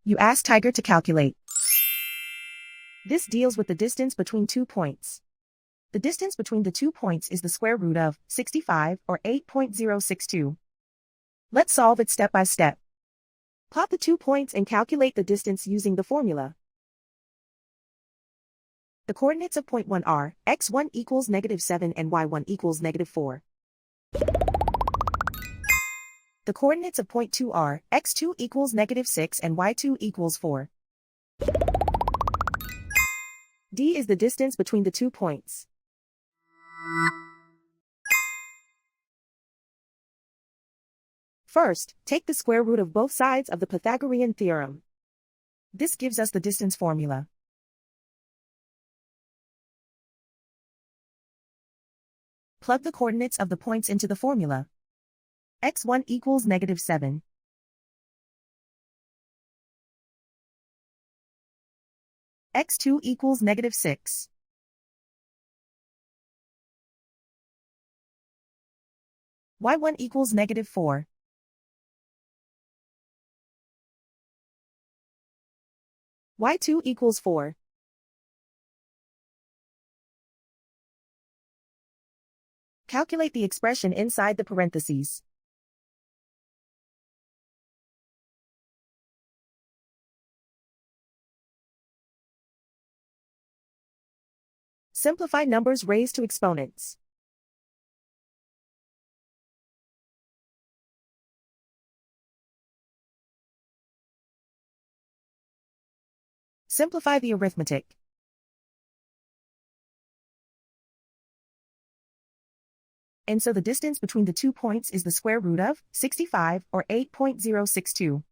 You ask Tiger to calculate. This deals with the distance between 2 points. The distance between the 2 points is the square root of 65 or 8.062. Let's solve it step by step. Plot the 2 points and calculate the distance using the formula. The coordinates of point 1 are x1 equals -7 and y1 equals -4. The coordinates of point 2 are x2 equals -6 and y2 equals 4. D is the distance between the 2 points. First, take the square root of both sides of the Pythagorean theorem. This gives us the distance formula. Plug the coordinates of the points into the formula. x1 equals -7. x2 equals -6. y1 equals -4. y2 equals 4. Calculate the expression inside the parentheses. Simplify numbers raised to exponents. Simplify the arithmetic. And so the distance between the 2 points is the square root of 65 or 8.062.